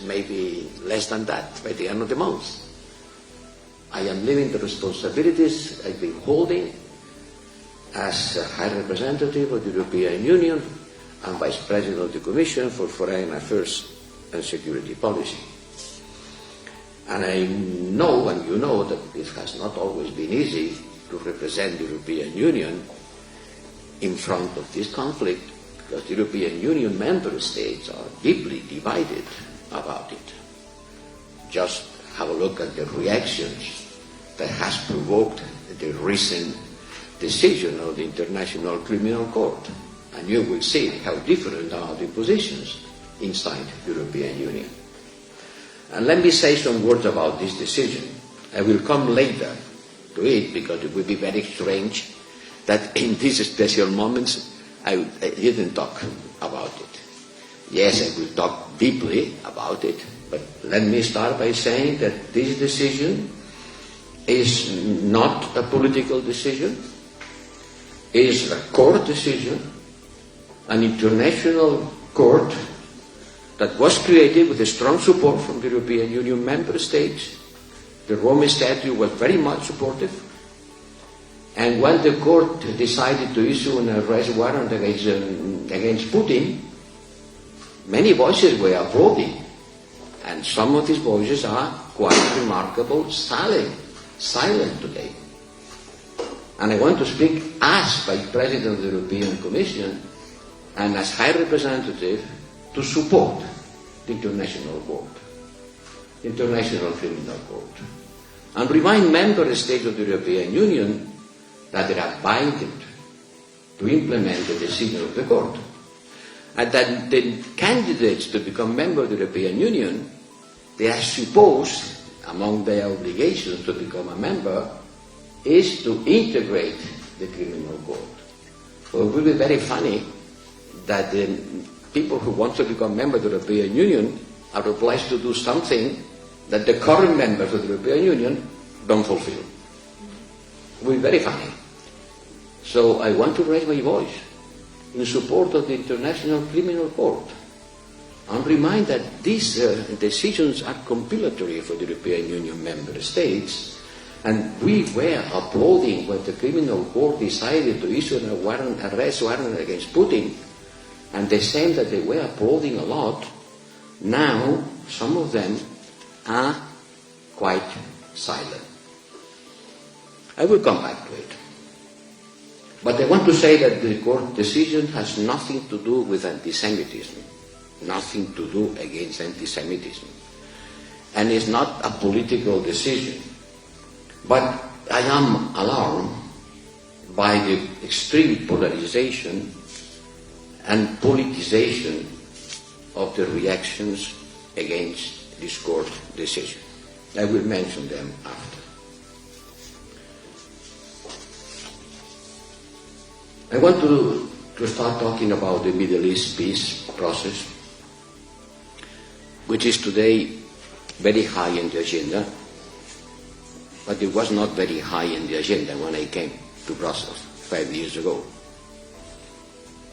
maybe less than that by the end of the month. I am leaving the responsibilities I've been holding as High Representative of the European Union and Vice President of the Commission for Foreign Affairs and Security Policy. And I know, and you know, that it has not always been easy to represent the European Union in front of this conflict, because the European Union member states are deeply divided about it. Just have a look at the reactions that has provoked the recent decision of the International Criminal Court, and you will see how different are the positions inside the European Union. And let me say some words about this decision. I will come later to it, because it would be very strange that in these special moments I didn't talk about it. Yes, I will talk deeply about it, but let me start by saying that this decision is not a political decision. It is a court decision, an international court that was created with a strong support from the European Union member states. The Rome Statute was very much supportive. And when the court decided to issue an arrest warrant against Putin, many voices were applauding. And some of these voices are quite remarkable, silent today. And I want to speak as Vice President of the European Commission and as High Representative to support the International Court, International Criminal Court, and remind member states of the European Union that they are bound to implement the decision of the court, and that the candidates to become members of the European Union, they are supposed, among their obligations to become a member, is to integrate the criminal court. So it will be very funny that the people who want to become members of the European Union are obliged to do something that the current members of the European Union don't fulfill. It will be very funny. So I want to raise my voice in support of the International Criminal Court and remind that these decisions are compilatory for the European Union member states, and we were applauding when the Criminal Court decided to issue an arrest warrant against Putin, and the same that they were applauding a lot, now some of them are quite silent. I will come back to it. But I want to say that the court decision has nothing to do with anti-Semitism, nothing to do against anti-Semitism, and it's not a political decision. But I am alarmed by the extreme polarization and politicization of the reactions against this court decision. I will mention them after. I want to start talking about the Middle East peace process, which is today very high in the agenda, but it was not very high in the agenda when I came to Brussels 5 years ago.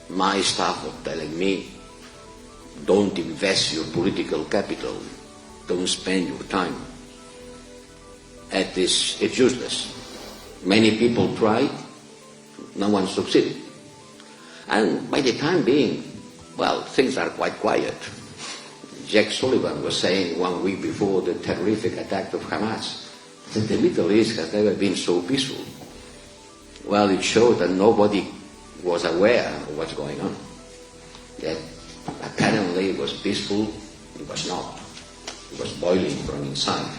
My staff was telling me, don't invest your political capital, don't spend your time. It's useless. Many people tried, no one succeeded. And by the time being, well, things are quite quiet. Jack Sullivan was saying 1 week before the terrific attack of Hamas that the Middle East has never been so peaceful. Well, it showed that nobody was aware of what's going on. That apparently it was peaceful, it was not. It was boiling from inside.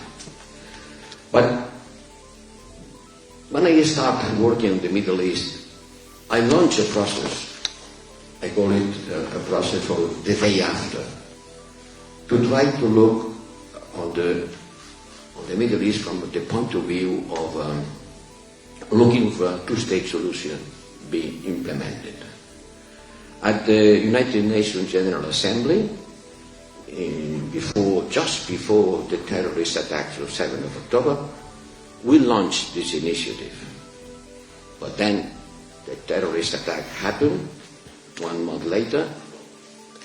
But when I started working in the Middle East, I launched a process. I call it a process for the day after, to try to look on the Middle East from the point of view of looking for a two-state solution being implemented. At the United Nations General Assembly, just before the terrorist attacks of 7th of October, we launched this initiative. But then the terrorist attack happened 1 month later,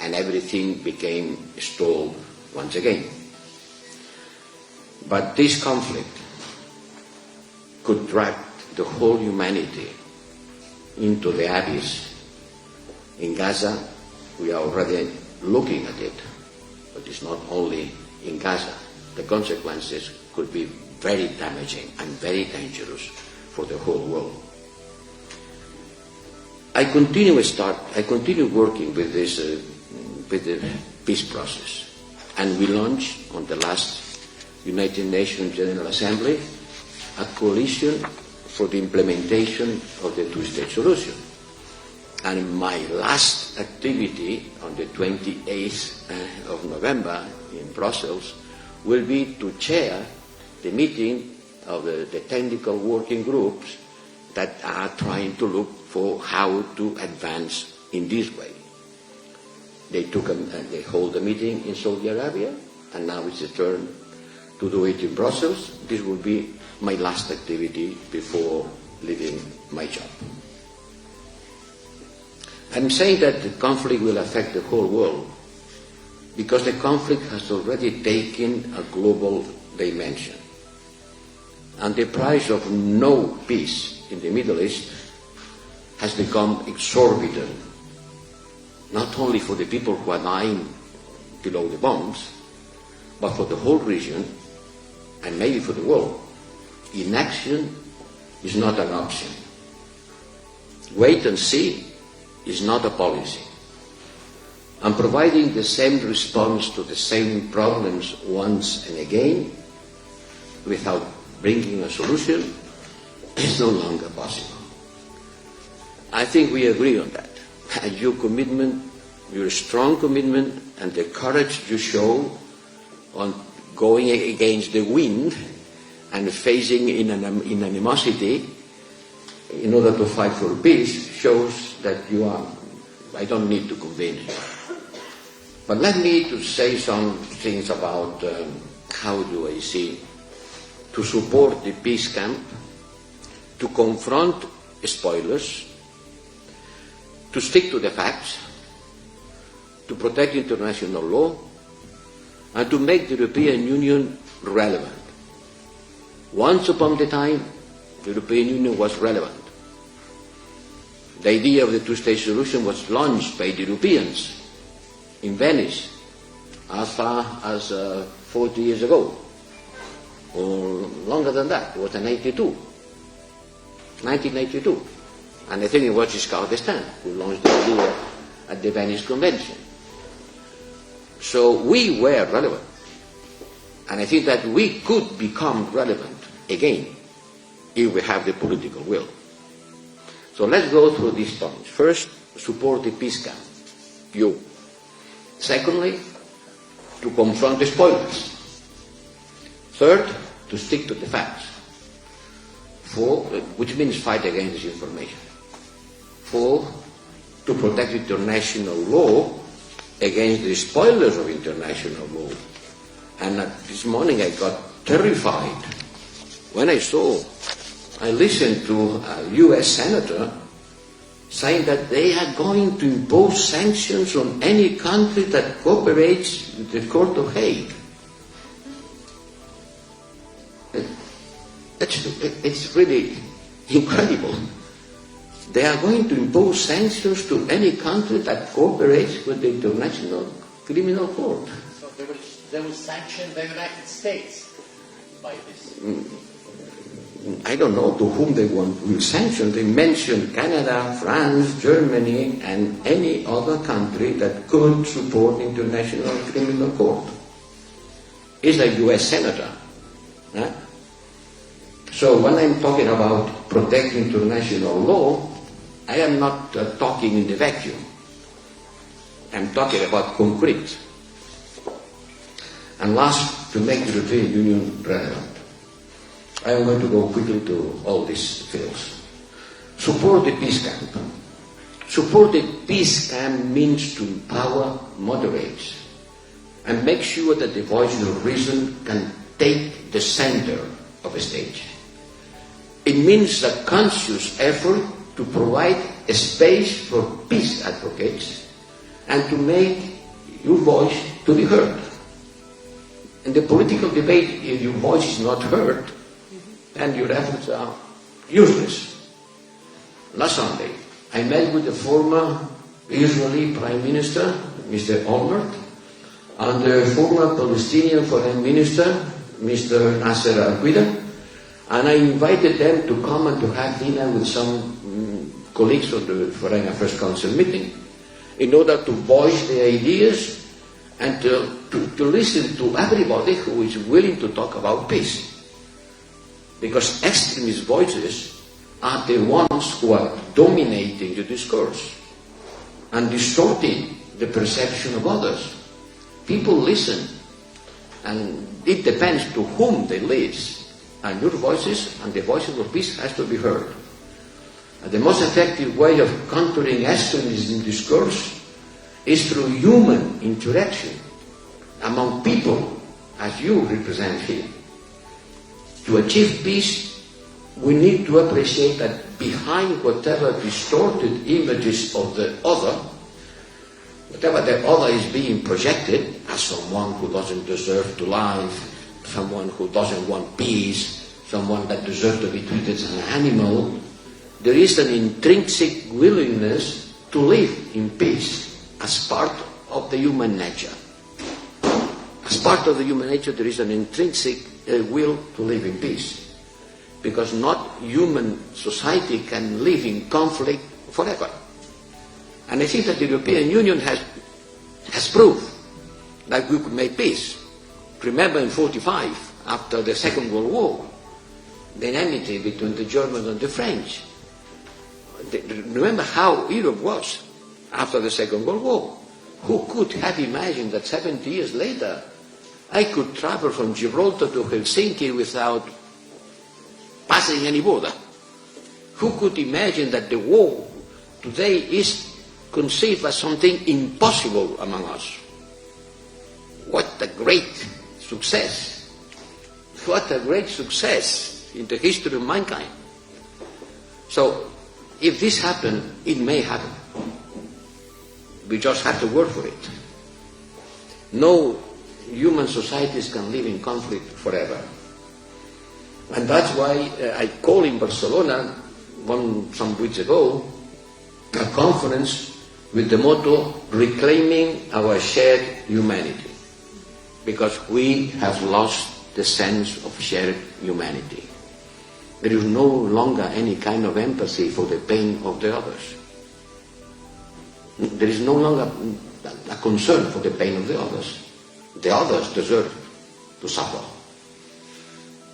and everything became stalled once again. But this conflict could drag the whole humanity into the abyss. In Gaza, we are already looking at it, but it's not only in Gaza. The consequences could be very damaging and very dangerous for the whole world. I continue working with the peace process, and we launched on the last United Nations General Assembly a coalition for the implementation of the two-state solution. And my last activity on the 28th of November in Brussels will be to chair the meeting of the technical working groups that are trying to look for how to advance in this way. They hold a meeting in Saudi Arabia, and now it's the turn to do it in Brussels. This will be my last activity before leaving my job. I'm saying that the conflict will affect the whole world because the conflict has already taken a global dimension. And the price of no peace in the Middle East has become exorbitant, not only for the people who are dying below the bombs, but for the whole region and maybe for the world. Inaction is not an option. Wait and see is not a policy. And providing the same response to the same problems once and again without bringing a solution is no longer possible. I think we agree on that. And your commitment, your strong commitment, and the courage you show on going against the wind and facing in animosity in order to fight for peace shows that you are, I don't need to convince you. But let me to say some things about how do I see to support the peace camp, to confront spoilers, to stick to the facts, to protect international law, and to make the European Union relevant. Once upon a time, the European Union was relevant. The idea of the two-state solution was launched by the Europeans in Venice as far as 40 years ago, or longer than that. It was in 1982. And I think it was Giscard d'Estaing who launched the idea at the Venice Convention. So we were relevant. And I think that we could become relevant again if we have the political will. So let's go through these points. First, support the peace camp. You. Secondly, to confront the spoilers. Third, to stick to the facts. Four, which means fight against disinformation. Four, to protect international law against the spoilers of international law. And this morning I got terrified when I listened to a US senator saying that they are going to impose sanctions on any country that cooperates with the Court of Hague. It's really incredible. They are going to impose sanctions to any country that cooperates with the International Criminal Court. So they will sanction the United States by this? I don't know to whom they will sanction. They mentioned Canada, France, Germany, and any other country that could support the International Criminal Court. It's a US senator. Huh? So when I'm talking about protecting international law, I am not talking in the vacuum. I'm talking about concrete. And last, to make the European Union relevant. I am going to go quickly to all these fields. Support the peace camp. Support the peace camp means to empower moderates and make sure that the voice of reason can take the center of a stage. It means a conscious effort to provide a space for peace advocates and to make your voice to be heard. In the political debate, if your voice is not heard, then your efforts are useless. Last Sunday, I met with the former Israeli Prime Minister, Mr. Olmert, and the former Palestinian Foreign Minister, Mr. Nasser Al-Qida, and I invited them to come and to have dinner with some colleagues of the Foreign Affairs Council meeting in order to voice their ideas and to listen to everybody who is willing to talk about peace. Because extremist voices are the ones who are dominating the discourse and distorting the perception of others. People listen, and it depends to whom they listen. And your voices and the voices of peace has to be heard. And the most effective way of countering extremism discourse is through human interaction among people, as you represent here. To achieve peace, we need to appreciate that behind whatever distorted images of the other, whatever the other is being projected as someone who doesn't deserve to live, someone who doesn't want peace, someone that deserves to be treated as an animal, there is an intrinsic willingness to live in peace as part of the human nature. As part of the human nature, there is an intrinsic will to live in peace. Because not human society can live in conflict forever. And I think that the European Union has proved that we could make peace. Remember in 1945, after the Second World War, the enmity between the Germans and the French. Remember how Europe was after the Second World War. Who could have imagined that 70 years later I could travel from Gibraltar to Helsinki without passing any border? Who could imagine that the war today is conceived as something impossible among us? What a great success. What a great success in the history of mankind. So, if this happens, it may happen. We just have to work for it. No human societies can live in conflict forever. And that's why I called in Barcelona some weeks ago a conference with the motto, Reclaiming Our Shared Humanity. Because we have lost the sense of shared humanity. There is no longer any kind of empathy for the pain of the others. There is no longer a concern for the pain of the others. The others deserve to suffer.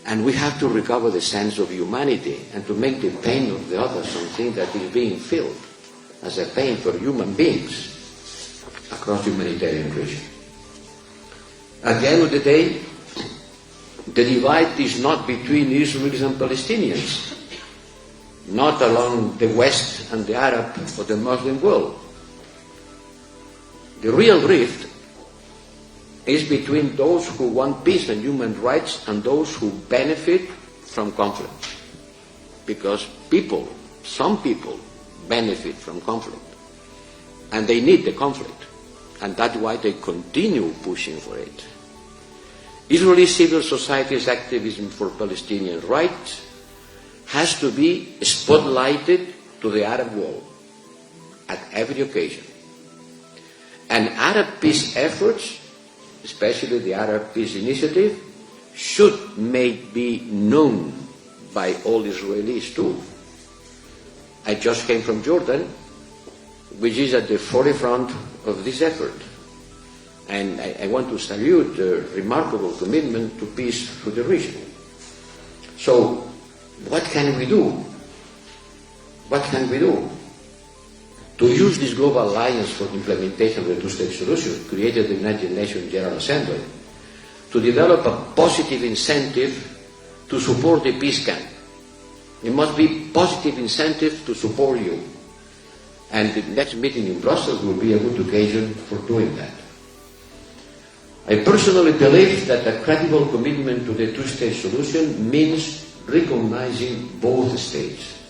And we have to recover the sense of humanity and to make the pain of the others something that is being felt as a pain for human beings across the humanitarian region. At the end of the day, the divide is not between Israelis and Palestinians, not along the West and the Arab or the Muslim world. The real rift is between those who want peace and human rights and those who benefit from conflict. Because some people benefit from conflict. And they need the conflict. And that's why they continue pushing for it. Israeli civil society's activism for Palestinian rights has to be spotlighted to the Arab world at every occasion. And Arab peace efforts, especially the Arab Peace Initiative, should be known by all Israelis too. I just came from Jordan, which is at the forefront of this effort. And I want to salute the remarkable commitment to peace for the region. So, what can we do? What can we do? To use this global alliance for the implementation of the two-state solution created the United Nations General Assembly to develop a positive incentive to support the peace camp. It must be positive incentive to support you. And the next meeting in Brussels will be a good occasion for doing that. I personally believe that a credible commitment to the two-state solution means recognizing both states.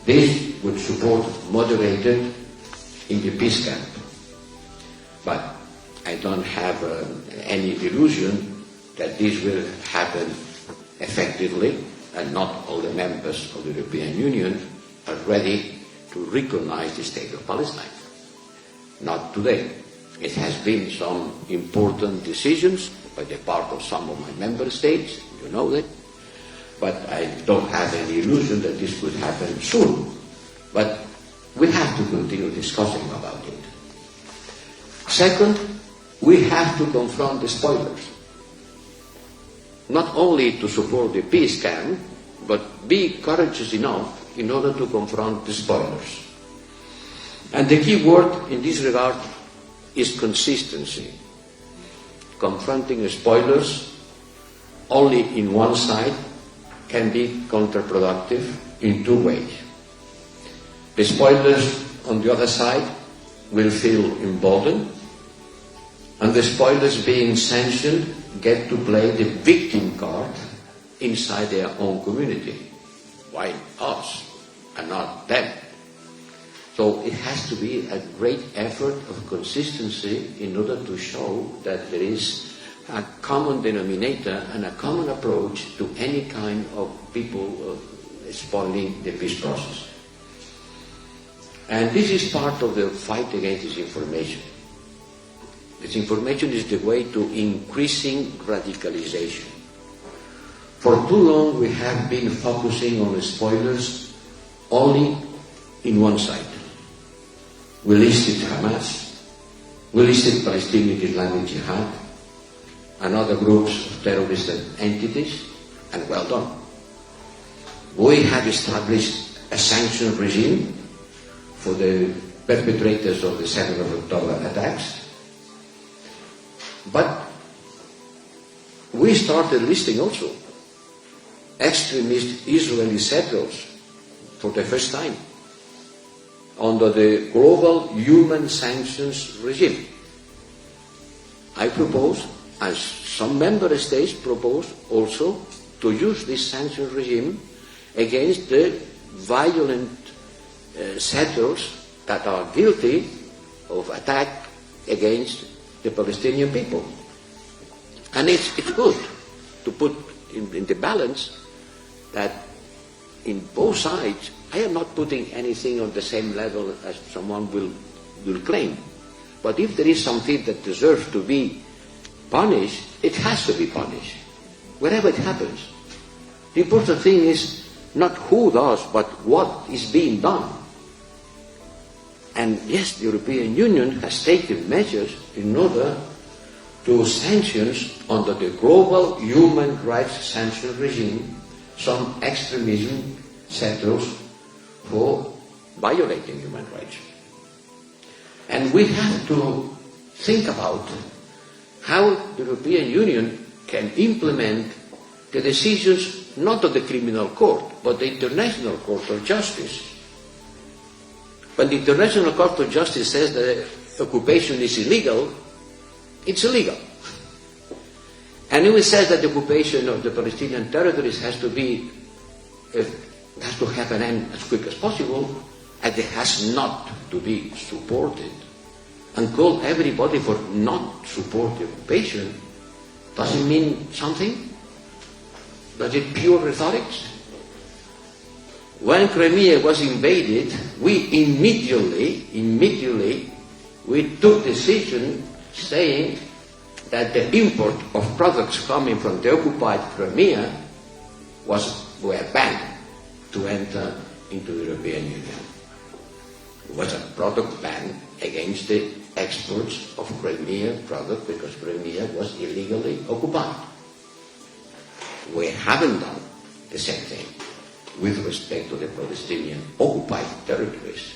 This would support moderated in the peace camp. But I don't have any illusion that this will happen effectively, and not all the members of the European Union are ready to recognize the state of Palestine. Not today. It has been some important decisions by the part of some of my member states, you know that, but I don't have any illusion that this could happen soon. But we have to continue discussing about it. Second, we have to confront the spoilers. Not only to support the peace camp, but be courageous enough in order to confront the spoilers. And the key word in this regard is consistency. Confronting the spoilers only in one side can be counterproductive in two ways. The spoilers on the other side will feel emboldened, and the spoilers being sanctioned get to play the victim card inside their own community. Why us and not them? So it has to be a great effort of consistency in order to show that there is a common denominator and a common approach to any kind of people spoiling the peace process. And this is part of the fight against disinformation. Disinformation is the way to increasing radicalization. For too long we have been focusing on the spoilers only in one side. We listed Hamas, we listed Palestinian Islamic Jihad, and other groups of terrorist entities, and well done. We have established a sanctions regime for the perpetrators of the 7th of October attacks, but we started listing also extremist Israeli settlers for the first time under the global human sanctions regime. I propose, as some member states propose also, to use this sanctions regime against the violent settlers that are guilty of attack against the Palestinian people. And it's good to put in the balance that in both sides, I am not putting anything on the same level as someone will claim. But if there is something that deserves to be punished, it has to be punished, wherever it happens. The important thing is not who does, but what is being done. And yes, the European Union has taken measures in order to sanctions under the global human rights sanction regime some extremism settlers for violating human rights. And we have to think about how the European Union can implement the decisions not of the criminal court, but the International Court of Justice. When the International Court of Justice says that occupation is illegal, it's illegal. And if it says that the occupation of the Palestinian territories has to have an end as quick as possible, and it has not to be supported, and call everybody for not support the occupation, does it mean something? Does it pure rhetoric? When Crimea was invaded, we immediately we took decision saying that the import of products coming from the occupied Crimea were banned to enter into the European Union. It was a product ban against the exports of Crimea product because Crimea was illegally occupied. We haven't done the same thing with respect to the Palestinian occupied territories.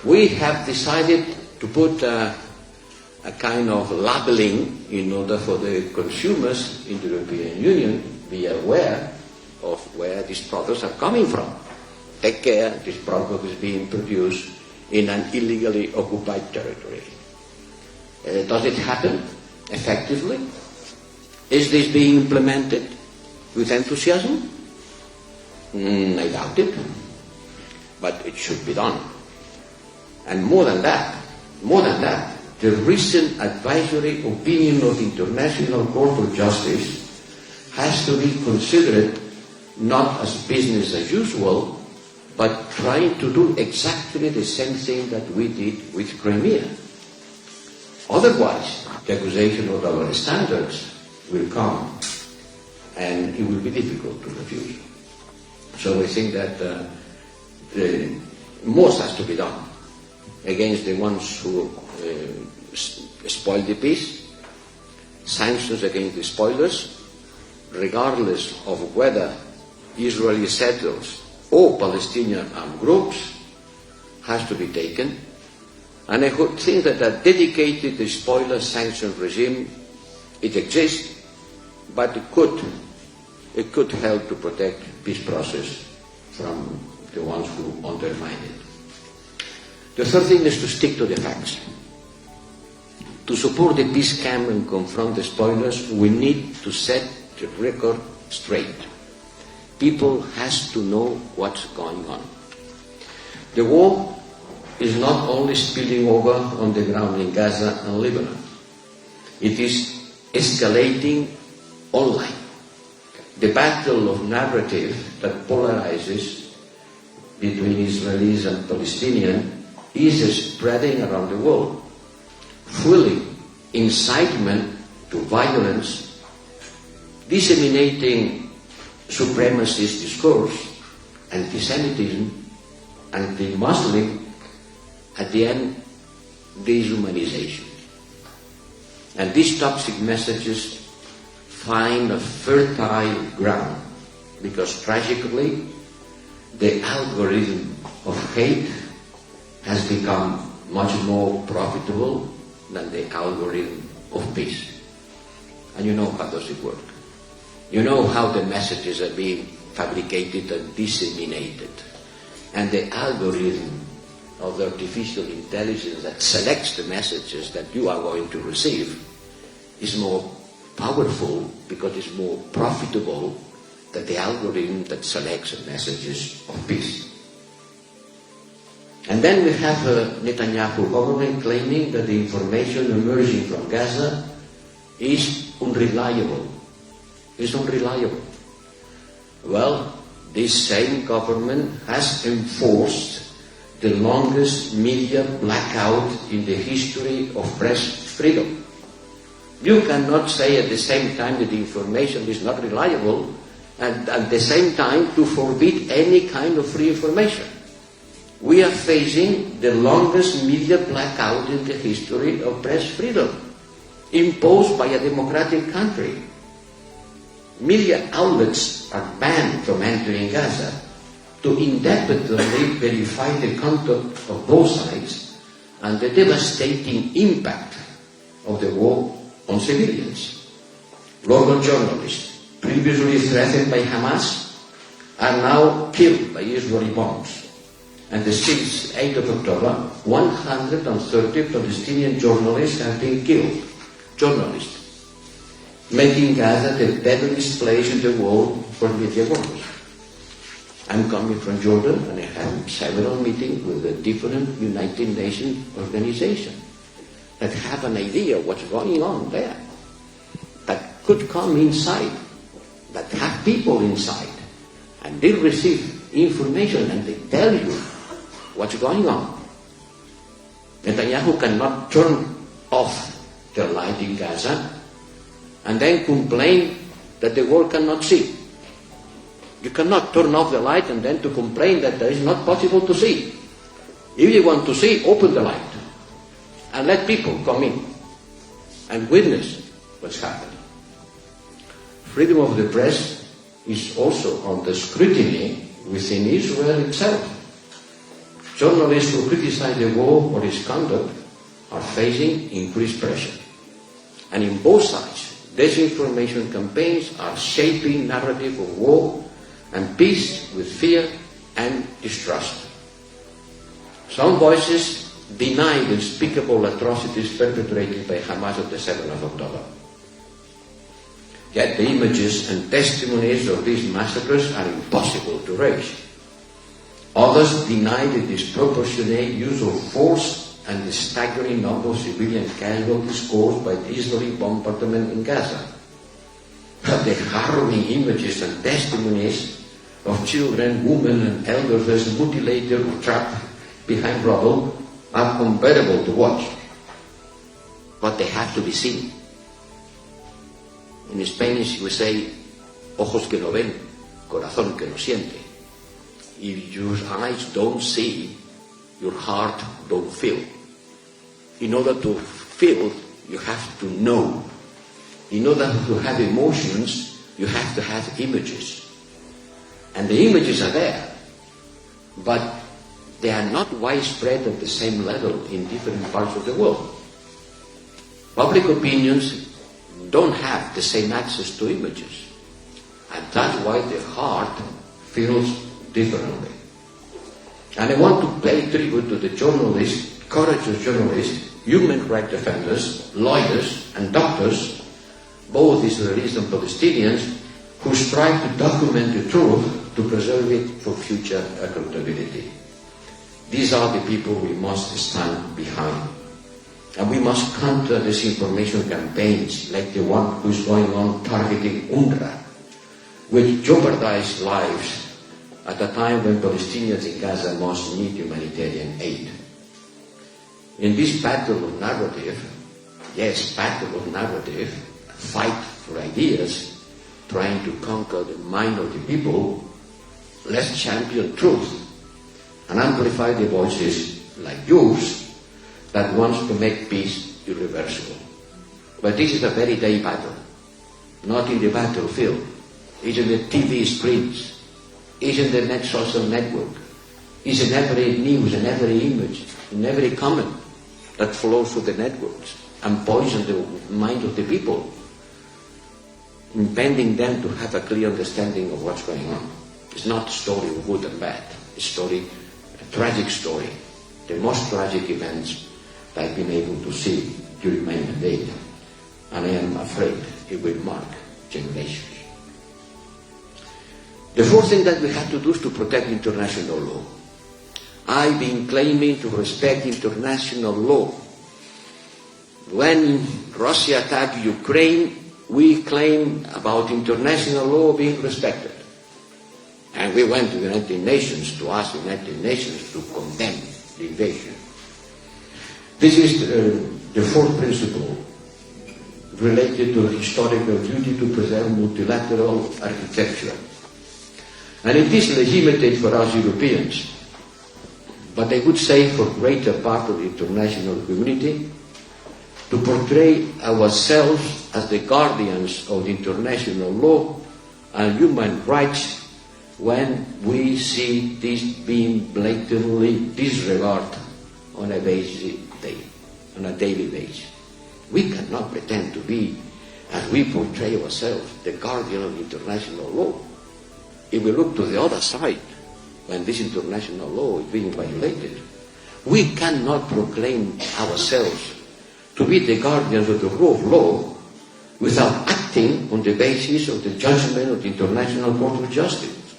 We have decided to put a kind of labeling in order for the consumers in the European Union be aware of where these products are coming from. Take care, this product is being produced in an illegally occupied territory. Does it happen effectively? Is this being implemented with enthusiasm? I doubt it, but it should be done. And more than that, the recent advisory opinion of the International Court of Justice has to be considered not as business as usual, but trying to do exactly the same thing that we did with Crimea. Otherwise, the accusation of double standards will come, and it will be difficult to refuse. So we think that most has to be done against the ones who spoil the peace, sanctions against the spoilers, regardless of whether Israeli settlers or Palestinian armed groups, has to be taken. And I think that a dedicated spoiler sanction regime, it exists, but it could help to protect peace process from the ones who undermine it. The third thing is to stick to the facts. To support the peace camp and confront the spoilers, we need to set the record straight. People has to know what's going on. The war is not only spilling over on the ground in Gaza and Lebanon. It is escalating online. The battle of narrative that polarizes between Israelis and Palestinians is spreading around the world, fueling incitement to violence, disseminating supremacist discourse, anti-Semitism, anti-Muslim, at the end, dehumanization. And these toxic messages find a fertile ground because tragically the algorithm of hate has become much more profitable than the algorithm of peace. And you know how does it work. You know how the messages are being fabricated and disseminated. And the algorithm of the artificial intelligence that selects the messages that you are going to receive is more powerful because it's more profitable than the algorithm that selects the messages of peace. And then we have the Netanyahu government claiming that the information emerging from Gaza is unreliable. It's unreliable. Well, this same government has enforced the longest media blackout in the history of press freedom. You cannot say at the same time that the information is not reliable and at the same time to forbid any kind of free information. We are facing the longest media blackout in the history of press freedom, imposed by a democratic country. Media outlets are banned from entering Gaza to independently verify the content of both sides and the devastating impact of the war on civilians. Local journalists, previously threatened by Hamas, are now killed by Israeli bombs. And the 6th, 8th of October, 130 Palestinian journalists have been killed. Journalists, making Gaza the deadliest place in the world for media workers. I'm coming from Jordan and I have several meetings with the different United Nations organizations that have an idea what's going on there, that could come inside, that have people inside, and they receive information and they tell you what's going on. Netanyahu cannot turn off the light in Gaza and then complain that the world cannot see. You cannot turn off the light and then to complain that it is not possible to see. If you want to see, open the light and let people come in and witness what's happening. Freedom of the press is also under scrutiny within Israel itself. Journalists who criticize the war or its conduct are facing increased pressure. And in both sides, disinformation campaigns are shaping narrative of war and peace with fear and distrust. Some voices deny the unspeakable atrocities perpetrated by Hamas on the 7th of October. Yet the images and testimonies of these massacres are impossible to erase. Others deny the disproportionate use of force and the staggering number of civilian casualties caused by the Israeli bombardment in Gaza. But the harrowing images and testimonies of children, women and elders mutilated or trapped behind rubble are unbearable to watch. But they have to be seen. In Spanish we say, ojos que no ven, corazón que no siente. If your eyes don't see, your heart don't feel. In order to feel, you have to know. In order to have emotions, you have to have images. And the images are there, but they are not widespread at the same level in different parts of the world. Public opinions don't have the same access to images. And that's why the heart feels differently. And I want to pay tribute to the journalists, courageous journalists, human rights defenders, lawyers and doctors, both Israelis and Palestinians, who strive to document the truth to preserve it for future accountability. These are the people we must stand behind. And we must counter disinformation campaigns like the one who's going on targeting UNRWA, which jeopardize lives at a time when Palestinians in Gaza most need humanitarian aid. In this battle of narrative, yes, battle of narrative, fight for ideas, trying to conquer the mind of the people, let's champion truth and amplify the voices like yours that wants to make peace irreversible. But this is a very day battle, not in the battlefield. It's in the TV screens, it's in the next social network, it's in every news, in every image, in every comment that flows through the networks and poison the mind of the people, impeding them to have a clear understanding of what's going on. It's not a story of good and bad. It's a tragic story. The most tragic events that I've been able to see during my mandate. And I am afraid it will mark generations. The fourth thing that we have to do is to protect international law. I've been claiming to respect international law. When Russia attacked Ukraine, we claimed about international law being respected. And we went to the United Nations to ask the United Nations to condemn the invasion. This is the fourth principle related to the historical duty to preserve multilateral architecture. And it is legitimate for us Europeans, but I would say for greater part of the international community, to portray ourselves as the guardians of the international law and human rights when we see this being blatantly disregarded on a daily basis. We cannot pretend to be, as we portray ourselves, the guardian of international law. If we look to the other side, when this international law is being violated, we cannot proclaim ourselves to be the guardians of the rule of law without acting on the basis of the judgment of the International Court of Justice,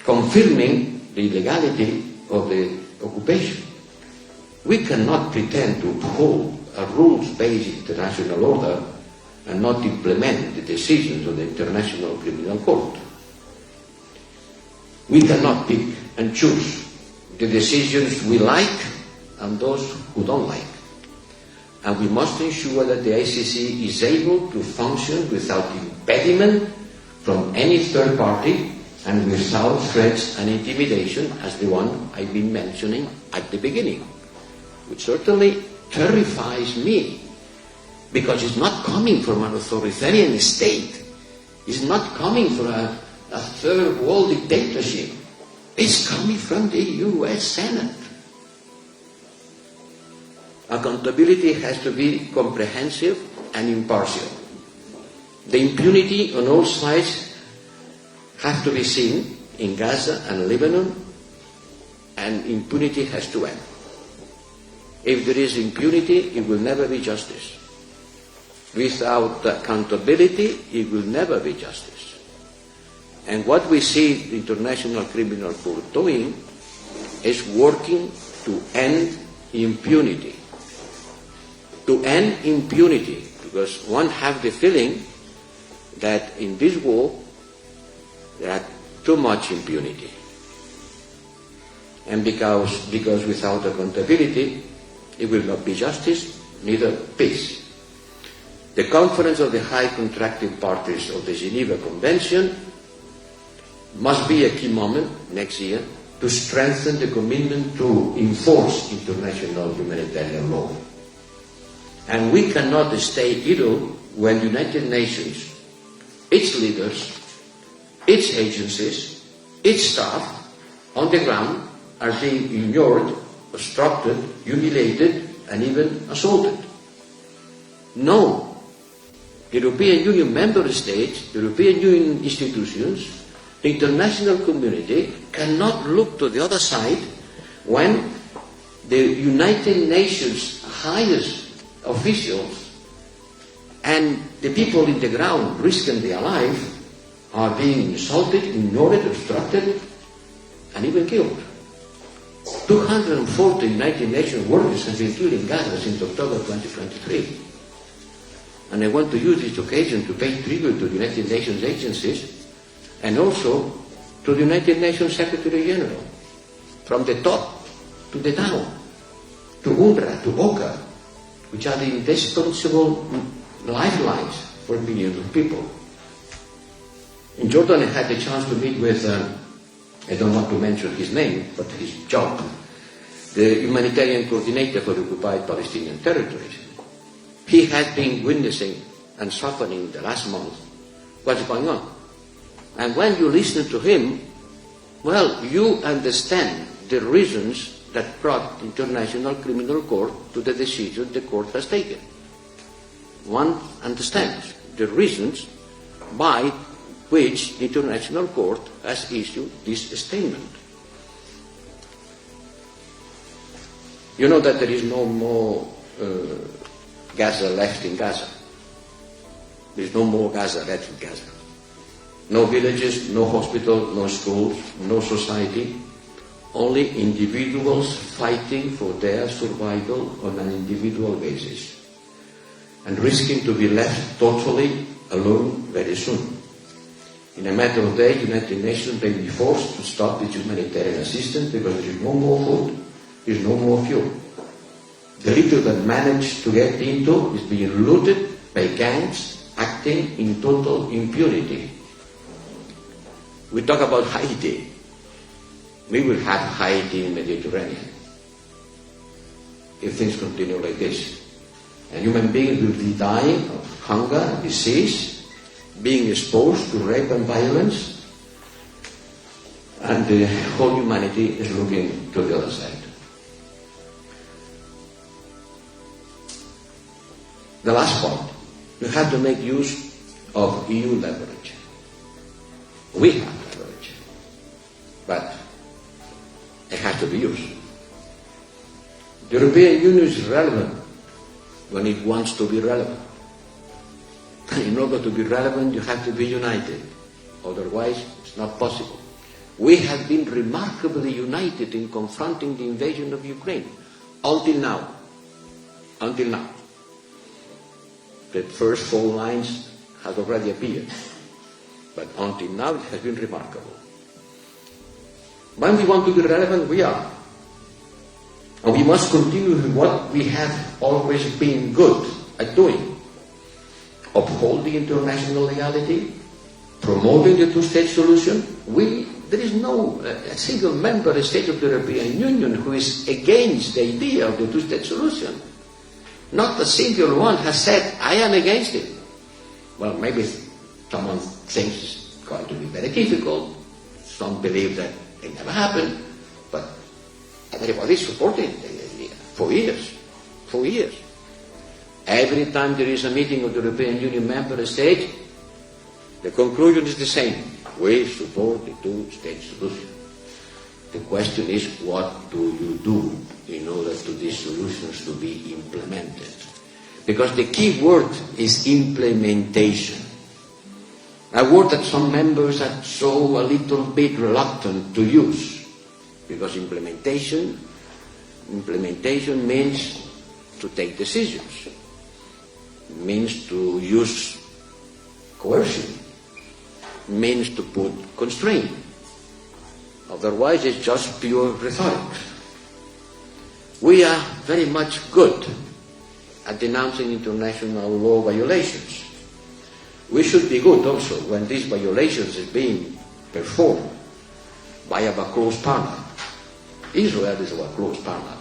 confirming the illegality of the occupation. We cannot pretend to uphold a rules-based international order and not implement the decisions of the International Criminal Court. We cannot pick and choose the decisions we like and those who don't like. And we must ensure that the ICC is able to function without impediment from any third party and without threats and intimidation as the one I've been mentioning at the beginning, which certainly terrifies me because it's not coming from an authoritarian state. It's not coming from a third world dictatorship. It's coming from the US Senate. Accountability has to be comprehensive and impartial. The impunity on all sides has to be seen in Gaza and Lebanon, and impunity has to end. If there is impunity, it will never be justice. Without accountability, it will never be justice. And what we see the International Criminal Court doing is working to end impunity. To end impunity, because one has the feeling that in this war there are too much impunity. And because without accountability, it will not be justice, neither peace. The Conference of the High Contracting Parties of the Geneva Convention must be a key moment next year to strengthen the commitment to enforce international humanitarian law. And we cannot stay idle when the United Nations, its leaders, its agencies, its staff on the ground are being ignored, obstructed, humiliated, and even assaulted. No. The European Union member states, the European Union institutions, the international community cannot look to the other side when the United Nations highest officials and the people in the ground risking their life are being insulted, ignored, obstructed, and even killed. 240 United Nations workers have been killed in Gaza since October 2023. And I want to use this occasion to pay tribute to the United Nations agencies and also to the United Nations Secretary General, from the top to the down, to UNRWA, to OCHA, which are the indispensable lifelines for millions of people. In Jordan, I had the chance to meet with, I don't want to mention his name, but his job, the humanitarian coordinator for the occupied Palestinian territories. He had been witnessing and suffering the last month what's going on. And when you listen to him, well, you understand the reasons that brought the International Criminal Court to the decision the court has taken. One understands the reasons by which the International Court has issued this statement. You know that there is no more Gaza left in Gaza. There is no more Gaza left in Gaza. No villages, no hospital, no schools, no society. Only individuals fighting for their survival on an individual basis and risking to be left totally alone very soon. In a matter of days, the United Nations may be forced to stop its humanitarian assistance because there is no more food, there is no more fuel. The little that managed to get into is being looted by gangs acting in total impunity. We talk about Haiti. We will have Haiti in the Mediterranean if things continue like this. And human beings will be dying of hunger, disease, being exposed to rape and violence, and the whole humanity is looking to the other side. The last point, we have to make use of EU leverage. We have leverage, but it has to be used. The European Union is relevant when it wants to be relevant. And in order to be relevant, you have to be united. Otherwise, it's not possible. We have been remarkably united in confronting the invasion of Ukraine until now. Until now. The first fault lines have already appeared. But until now, it has been remarkable. When we want to be relevant, we are. And we must continue with what we have always been good at doing. Upholding international legality, promoting the two-state solution. There is no a single member state of the European Union who is against the idea of the two-state solution. Not a single one has said, I am against it. Well, maybe someone thinks it's going to be very difficult. Some believe that it never happened. But everybody is supporting the idea for years. For years. Every time there is a meeting of the European Union member states, the conclusion is the same. We support the two-state solution. The question is, what do you do in order for these solutions to be implemented? Because the key word is implementation. A word that some members are so a little bit reluctant to use. Because implementation Implementation means to take decisions, means to use coercion, means to put constraint. Otherwise, it's just pure rhetoric. We are very much good at denouncing international law violations. We should be good also when these violations is being performed by our close partner. Israel is our close partner.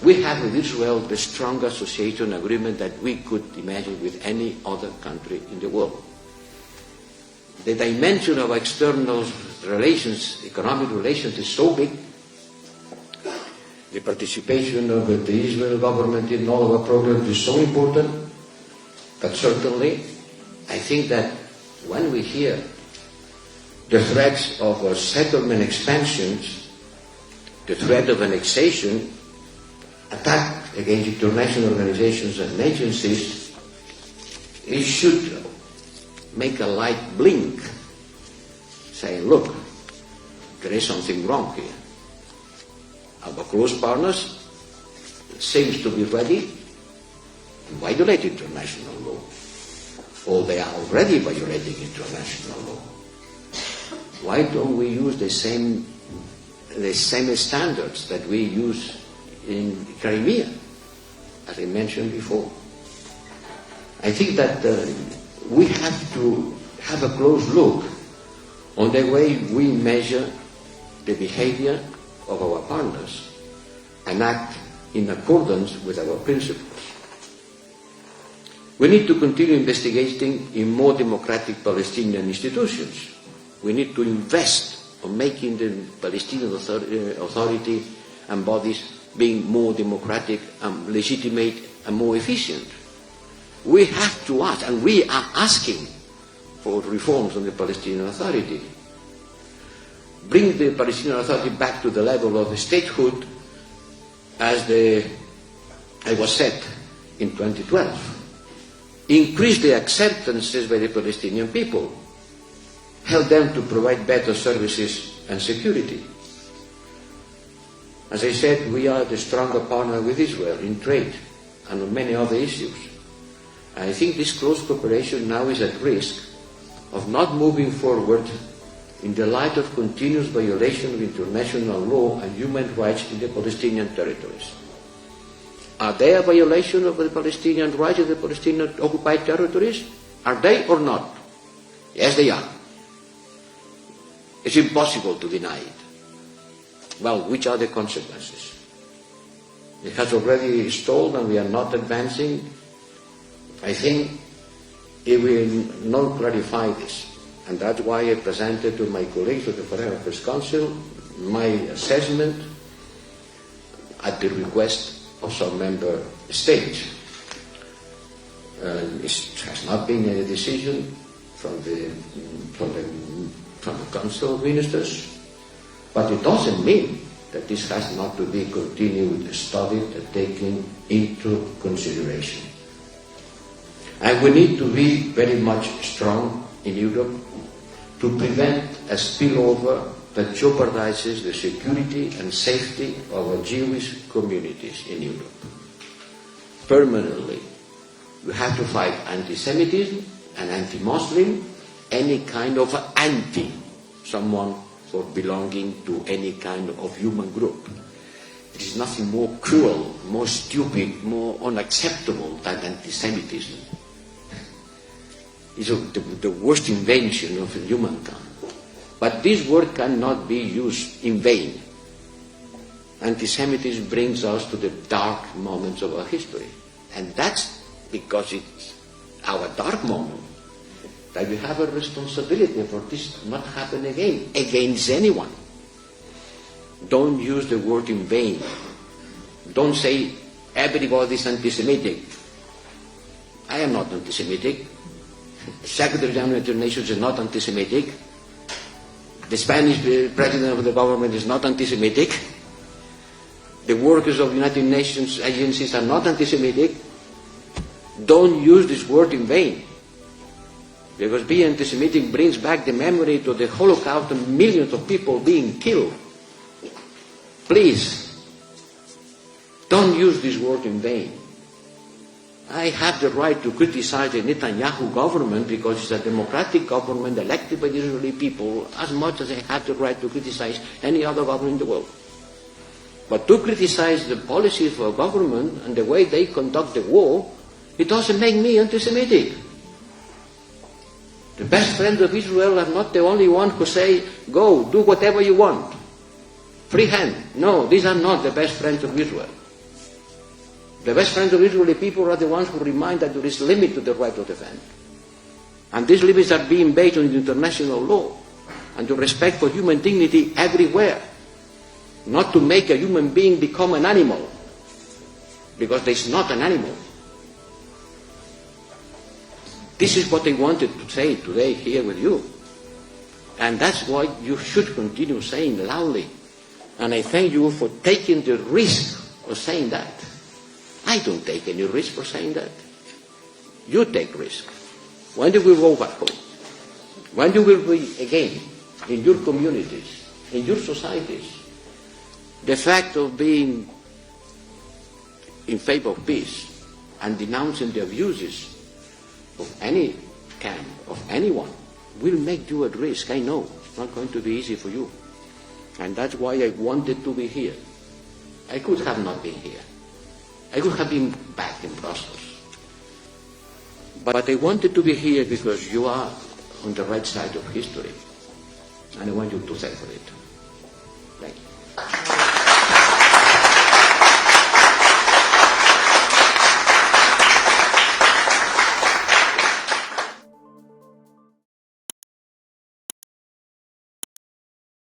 We have with Israel the strongest association agreement that we could imagine with any other country in the world. The dimension of external relations, economic relations, is so big. The participation of the Israeli government in all of our programs is so important that certainly I think that when we hear the threats of settlement expansions, the threat of annexation, attack against international organizations and agencies, it should make a light blink, saying, look, there is something wrong here. Our close partners seems to be ready to violate international law, or they are already violating international law. Why don't we use the same standards that we use in Crimea, as I mentioned before? I think that we have to have a close look on the way we measure the behavior of our partners and act in accordance with our principles. We need to continue investigating in more democratic Palestinian institutions. We need to invest on making the Palestinian Authority and bodies being more democratic and legitimate and more efficient. We have to ask, and we are asking for reforms on the Palestinian Authority. Bring the Palestinian Authority back to the level of statehood as it was set in 2012. Increase the acceptances by the Palestinian people. Help them to provide better services and security. As I said, we are the stronger partner with Israel in trade and on many other issues. I think this close cooperation now is at risk of not moving forward in the light of continuous violation of international law and human rights in the Palestinian territories. Are they a violation of the Palestinian rights in the Palestinian occupied territories? Are they or not? Yes, they are. It's impossible to deny it. Well, which are the consequences? It has already stalled and we are not advancing. I think it will not clarify this. And that's why I presented to my colleagues of the Foreign Affairs Council my assessment at the request of some member states. It has not been a decision from the Council of Ministers, but it doesn't mean that this has not to be continued, studied, and taken into consideration. And we need to be very much strong in Europe to prevent a spillover that jeopardizes the security and safety of our Jewish communities in Europe. Permanently, we have to fight anti-Semitism and anti-Muslim, any kind of anti-someone for belonging to any kind of human group. There is nothing more cruel, more stupid, more unacceptable than anti-Semitism. It's the worst invention of humankind. But this word cannot be used in vain. Anti-Semitism brings us to the dark moments of our history. And that's because it's our dark moment that we have a responsibility for this not happen again, against anyone. Don't use the word in vain. Don't say everybody is anti-Semitic. I am not anti-Semitic. Secretary General of the United Nations is not anti-Semitic. The Spanish president of the government is not anti-Semitic. The workers of the United Nations agencies are not anti-Semitic. Don't use this word in vain. Because being anti-Semitic brings back the memory to the Holocaust and millions of people being killed. Please, Don't use this word in vain. I have the right to criticize the Netanyahu government because it's a democratic government elected by the Israeli people as much as I have the right to criticize any other government in the world. But to criticize the policies of a government and the way they conduct the war, it doesn't make me anti-Semitic. The best friends of Israel are not the only ones who say, go, do whatever you want. Free hand. No, these are not the best friends of Israel. The best friends of Israeli people are the ones who remind that there is a limit to the right to defend. And these limits are being based on international law and the respect for human dignity everywhere. Not to make a human being become an animal, because there is not an animal. This is what I wanted to say today here with you. And that's why you should continue saying loudly. And I thank you for taking the risk of saying that. I don't take any risk for saying that. You take risk. When you will go back home, when you will be again in your communities, in your societies, the fact of being in favor of peace and denouncing the abuses of any camp, of anyone, will make you at risk. I know it's not going to be easy for you. And that's why I wanted to be here. I could have not been here. I could have been back in Brussels. But I wanted to be here because you are on the right side of history. And I want you to thank for it. Thank you.